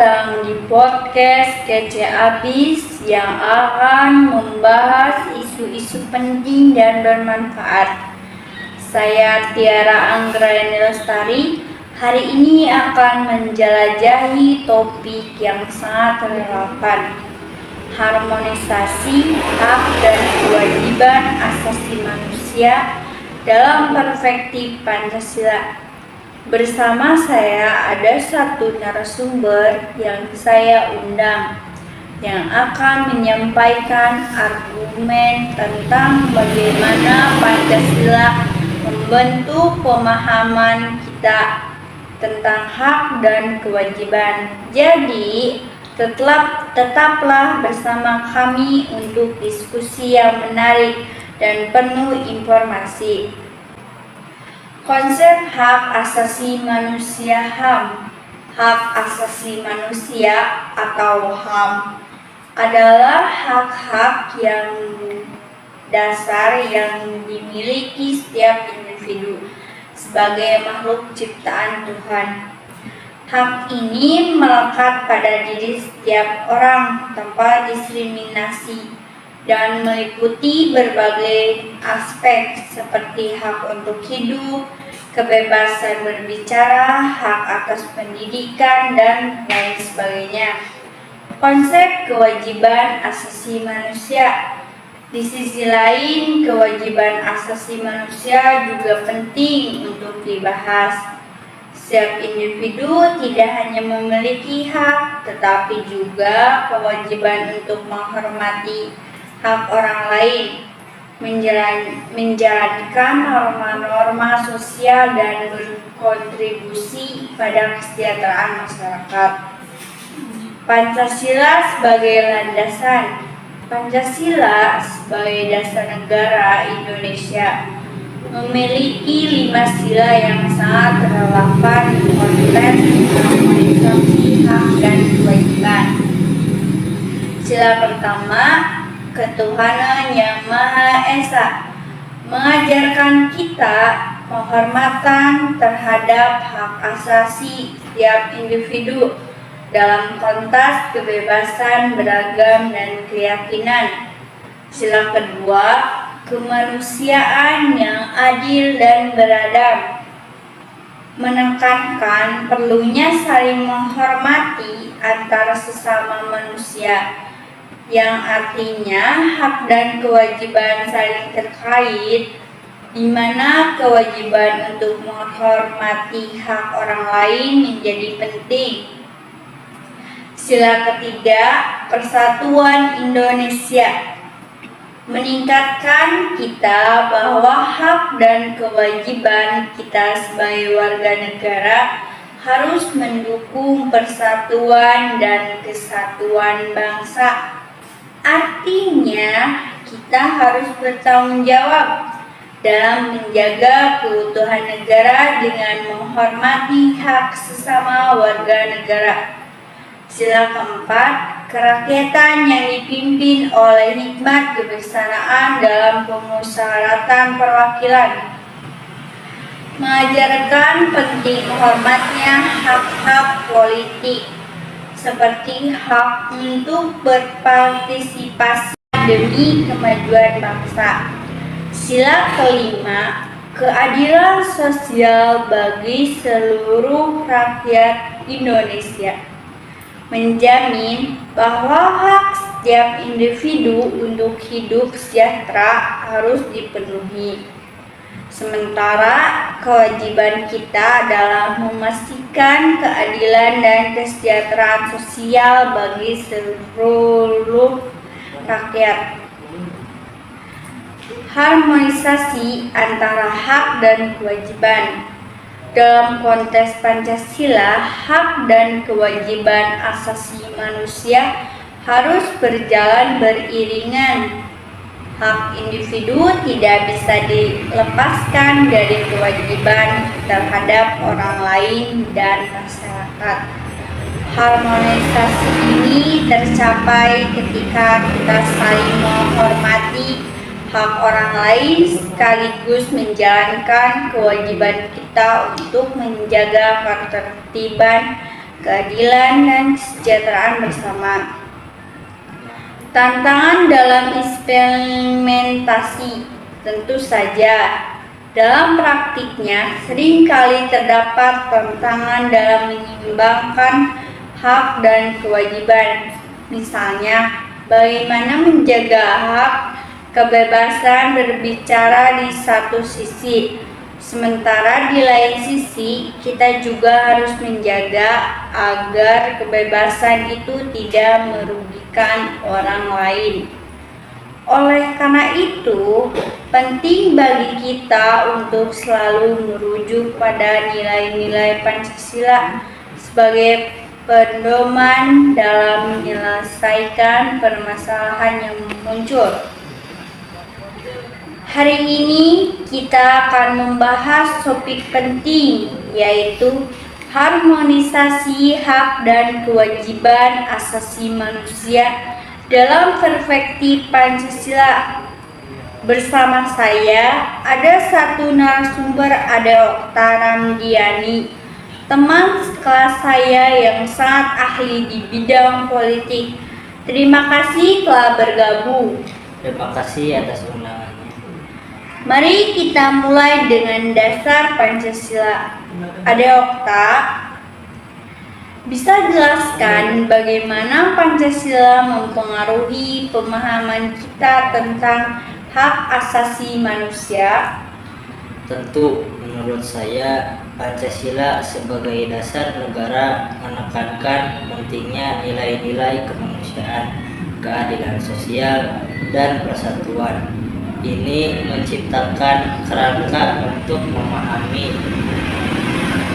datang di podcast Kece Abis yang akan membahas isu-isu penting dan bermanfaat. Saya Tiara Anggraeni Lestari, hari ini akan menjelajahi topik yang sangat relevan, harmonisasi hak dan kewajiban asasi manusia dalam perspektif Pancasila. Bersama saya ada satu narasumber yang saya undang yang akan menyampaikan argumen tentang bagaimana Pancasila membentuk pemahaman kita tentang hak dan kewajiban. Jadi, tetaplah bersama kami untuk diskusi yang menarik dan penuh informasi. Konsep hak asasi manusia HAM. Hak asasi manusia atau HAM adalah hak-hak yang dasar yang dimiliki setiap individu sebagai makhluk ciptaan Tuhan. Hak ini melekat pada diri setiap orang tanpa diskriminasi dan meliputi berbagai aspek seperti hak untuk hidup, kebebasan berbicara, hak atas pendidikan, dan lain sebagainya. Konsep kewajiban asasi manusia. Di sisi lain, kewajiban asasi manusia juga penting untuk dibahas. Setiap individu tidak hanya memiliki hak, tetapi juga kewajiban untuk menghormati hak orang lain, menjalankan norma-norma sosial dan berkontribusi pada kesejahteraan masyarakat. Pancasila sebagai landasan. Pancasila sebagai dasar negara Indonesia memiliki 5 sila yang sangat relevan konteks harmonisasi hak dan kewajiban. Sila pertama, ketuhanan yang Maha Esa, mengajarkan kita penghormatan terhadap hak asasi setiap individu dalam konteks kebebasan beragam dan keyakinan. Sila kedua, kemanusiaan yang adil dan beradab, menekankan perlunya saling menghormati antara sesama manusia, yang artinya hak dan kewajiban saling terkait, di mana kewajiban untuk menghormati hak orang lain menjadi penting. Sila ketiga, persatuan Indonesia, meningkatkan kita bahwa hak dan kewajiban kita sebagai warga negara harus mendukung persatuan dan kesatuan bangsa. Artinya, kita harus bertanggung jawab dalam menjaga keutuhan negara dengan menghormati hak sesama warga negara. Sila keempat, kerakyatan yang dipimpin oleh hikmat kebijaksanaan dalam pemusyawaratan perwakilan, mengajarkan penting hormatnya hak-hak politik seperti hak untuk berpartisipasi demi kemajuan bangsa. Sila kelima, keadilan sosial bagi seluruh rakyat Indonesia, menjamin bahwa hak setiap individu untuk hidup sejahtera harus dipenuhi. Sementara kewajiban kita adalah memastikan keadilan dan kesejahteraan sosial bagi seluruh rakyat. Harmonisasi antara hak dan kewajiban. Dalam konteks Pancasila, hak dan kewajiban asasi manusia harus berjalan beriringan. Hak individu tidak bisa dilepaskan dari kewajiban terhadap orang lain dan masyarakat. Harmonisasi ini tercapai ketika kita saling menghormati hak orang lain sekaligus menjalankan kewajiban kita untuk menjaga ketertiban keadilan, dan kesejahteraan bersama. Tantangan dalam implementasi tentu saja dalam praktiknya seringkali terdapat tantangan dalam menyeimbangkan hak dan kewajiban. Misalnya, bagaimana menjaga hak kebebasan berbicara di satu sisi, sementara di lain sisi kita juga harus menjaga agar kebebasan itu tidak merugikan orang lain. Oleh karena itu, penting bagi kita untuk selalu merujuk pada nilai-nilai Pancasila sebagai pedoman dalam menyelesaikan permasalahan yang muncul. Hari ini kita akan membahas topik penting, yaitu harmonisasi hak dan kewajiban asasi manusia dalam perspektif Pancasila. Bersama saya ada satu narasumber, ada Okta Ramdiani, teman sekelas saya yang sangat ahli di bidang politik. Terima kasih telah bergabung. Terima kasih atas undangannya. Mari kita mulai dengan dasar Pancasila. Ada Okta, bisa jelaskan bagaimana Pancasila mempengaruhi pemahaman kita tentang hak asasi manusia? Tentu, menurut saya, Pancasila sebagai dasar negara menekankan pentingnya nilai-nilai kemanusiaan, keadilan sosial, dan persatuan. Ini menciptakan kerangka untuk memahami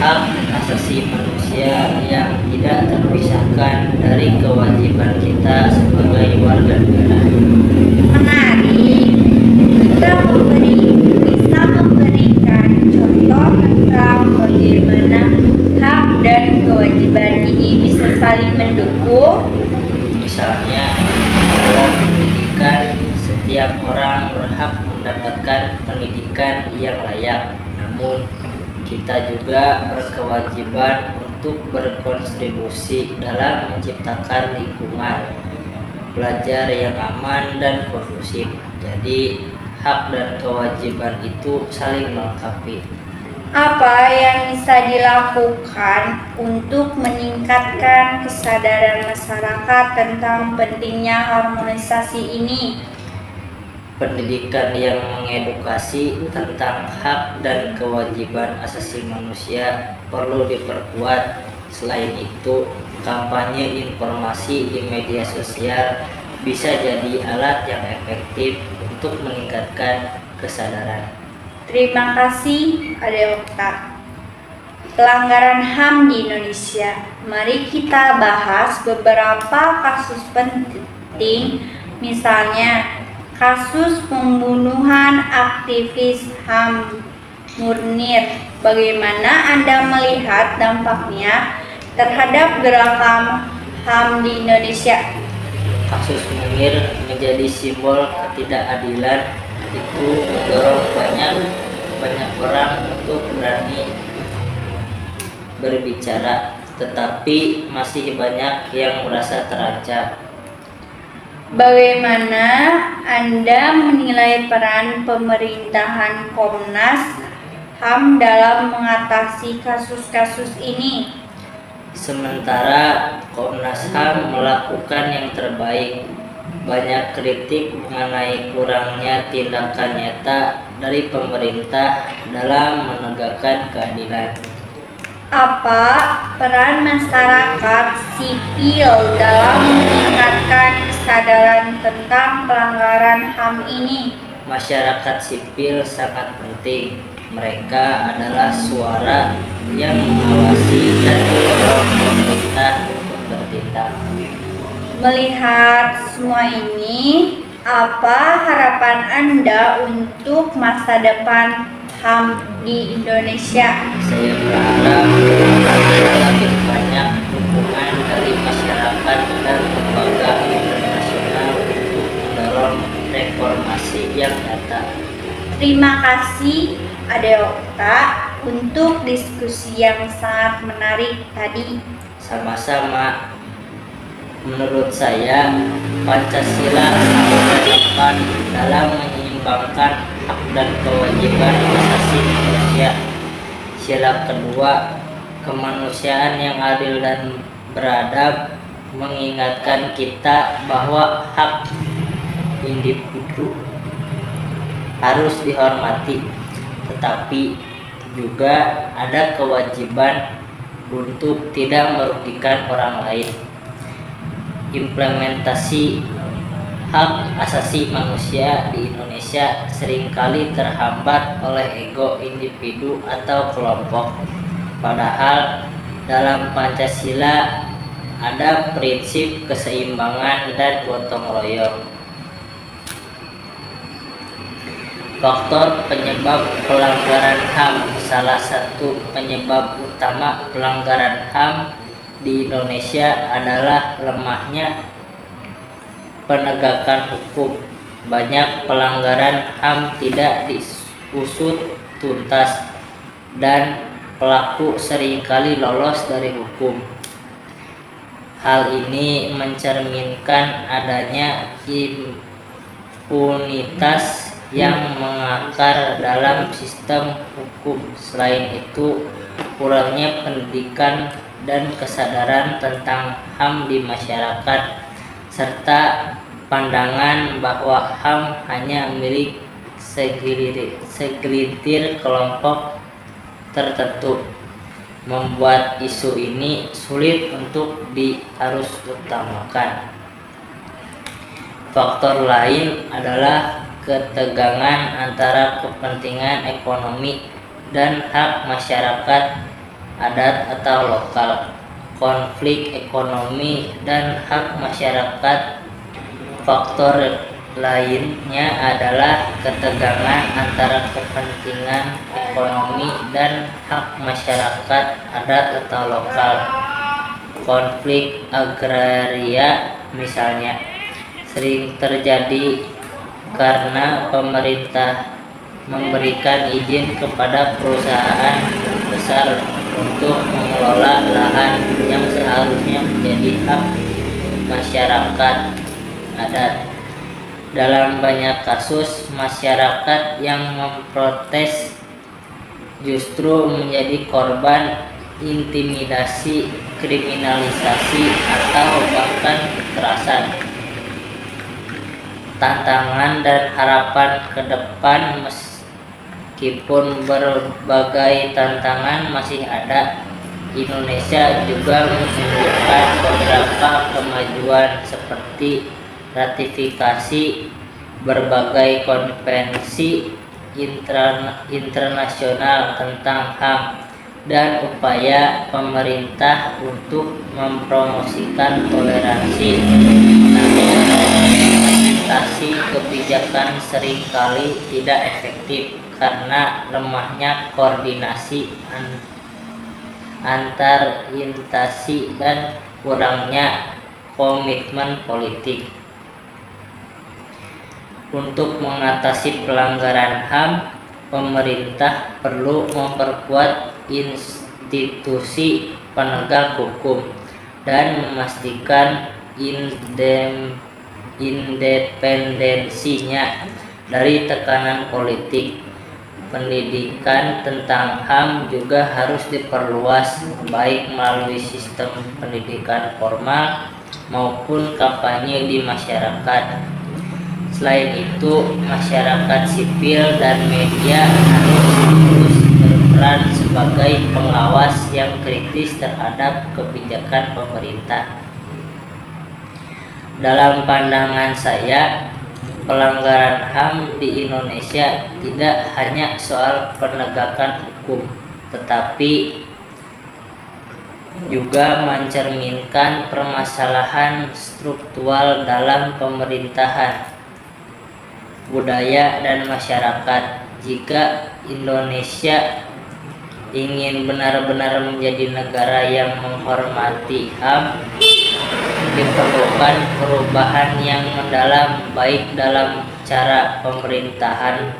hak asasi manusia yang tidak terpisahkan dari kewajiban kita sebagai warga negara. Menarik. Bisa memberikan contoh tentang bagaimana hak dan kewajiban ini bisa saling mendukung. Misalnya, dalam pendidikan, setiap orang berhak mendapatkan pendidikan yang layak. Namun, kita juga berkewajiban untuk berkontribusi dalam menciptakan lingkungan belajar yang aman dan kondusif. Jadi, hak dan kewajiban itu saling melengkapi. Apa yang bisa dilakukan untuk meningkatkan kesadaran masyarakat tentang pentingnya harmonisasi ini? Pendidikan yang mengedukasi tentang hak dan kewajiban asasi manusia perlu diperkuat. Selain itu, kampanye informasi di media sosial bisa jadi alat yang efektif untuk meningkatkan kesadaran. Terima kasih, Ade Okta. Pelanggaran HAM di Indonesia. Mari kita bahas beberapa kasus penting, misalnya kasus pembunuhan aktivis HAM Munir. Bagaimana Anda melihat dampaknya terhadap gerakan HAM di Indonesia? Kasus Munir menjadi simbol ketidakadilan. Itu mendorong banyak orang untuk berani berbicara, tetapi masih banyak yang merasa terancam. Bagaimana Anda menilai peran pemerintahan Komnas HAM dalam mengatasi kasus-kasus ini? Sementara Komnas HAM melakukan yang terbaik, banyak kritik mengenai kurangnya tindakan nyata dari pemerintah dalam menegakkan keadilan. Apa peran masyarakat sipil dalam meningkatkan kesadaran tentang pelanggaran HAM ini? Masyarakat sipil sangat penting. Mereka adalah suara yang mengawasi dan mendorong pemerintah untuk bertindak. Melihat semua ini, apa harapan Anda untuk masa depan HAM di Indonesia? Saya berharap ada lebih banyak dukungan dari masyarakat dan lembaga internasional untuk mendorong reformasi yang nyata. Terima kasih, Ade Okta, untuk diskusi yang sangat menarik tadi. sama-sama. Menurut saya, Pancasila sangat relevan dalam menyeimbangkan hak dan kewajiban asasi manusia. Sila kedua, kemanusiaan yang adil dan beradab, mengingatkan kita bahwa hak individu harus dihormati, tetapi juga ada kewajiban untuk tidak merugikan orang lain. Implementasi hak asasi manusia di Indonesia seringkali terhambat oleh ego individu atau kelompok. Padahal dalam Pancasila ada prinsip keseimbangan dan gotong royong. Faktor penyebab pelanggaran HAM. Salah satu penyebab utama pelanggaran HAM di Indonesia adalah lemahnya penegakan hukum. Banyak pelanggaran HAM tidak diusut tuntas dan pelaku seringkali lolos dari hukum. Hal ini mencerminkan adanya impunitas yang mengakar dalam sistem hukum. Selain itu, kurangnya pendidikan dan kesadaran tentang HAM di masyarakat, serta pandangan bahwa HAM hanya milik segelintir kelompok tertentu, membuat isu ini sulit untuk harus utamakan. Faktor lain adalah ketegangan antara kepentingan ekonomi dan hak masyarakat adat atau lokal. Konflik ekonomi dan hak masyarakat. Faktor lainnya adalah ketegangan antara kepentingan ekonomi dan hak masyarakat adat atau lokal. Konflik agraria misalnya sering terjadi karena pemerintah memberikan izin kepada perusahaan besar untuk mengelola lahan yang seharusnya menjadi hak masyarakat adat. Dalam banyak kasus, masyarakat yang memprotes justru menjadi korban intimidasi, kriminalisasi, atau bahkan kekerasan. Tantangan dan harapan ke depan. Meskipun berbagai tantangan masih ada, Indonesia juga menunjukkan beberapa kemajuan seperti ratifikasi berbagai konvensi internasional tentang HAM dan upaya pemerintah untuk mempromosikan toleransi. Namun, implementasi kebijakan seringkali tidak efektif karena lemahnya koordinasi antar instansi dan kurangnya komitmen politik. Untuk mengatasi pelanggaran HAM, pemerintah perlu memperkuat institusi penegak hukum dan memastikan independensinya dari tekanan politik. Pendidikan tentang HAM juga harus diperluas, baik melalui sistem pendidikan formal maupun kampanye di masyarakat. Selain itu, masyarakat sipil dan media harus terus berperan sebagai pengawas yang kritis terhadap kebijakan pemerintah. Dalam pandangan saya, pelanggaran HAM di Indonesia tidak hanya soal penegakan hukum, tetapi juga mencerminkan permasalahan struktural dalam pemerintahan, budaya, dan masyarakat. Jika Indonesia ingin benar-benar menjadi negara yang menghormati HAM, diperlukan perubahan yang mendalam, baik dalam cara pemerintahan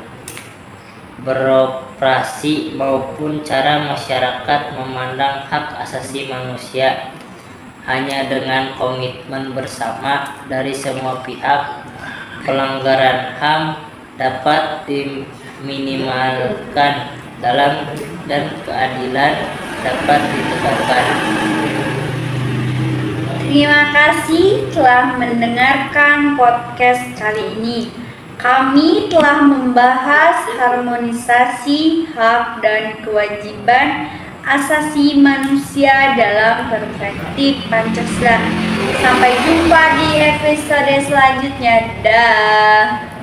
beroperasi maupun cara masyarakat memandang hak asasi manusia. Hanya dengan komitmen bersama dari semua pihak, pelanggaran HAM dapat diminimalkan dan keadilan dapat ditegakkan. Terima kasih telah mendengarkan podcast kali ini. Kami telah membahas harmonisasi hak dan kewajiban asasi manusia dalam perspektif Pancasila. Sampai jumpa di episode selanjutnya. Dah.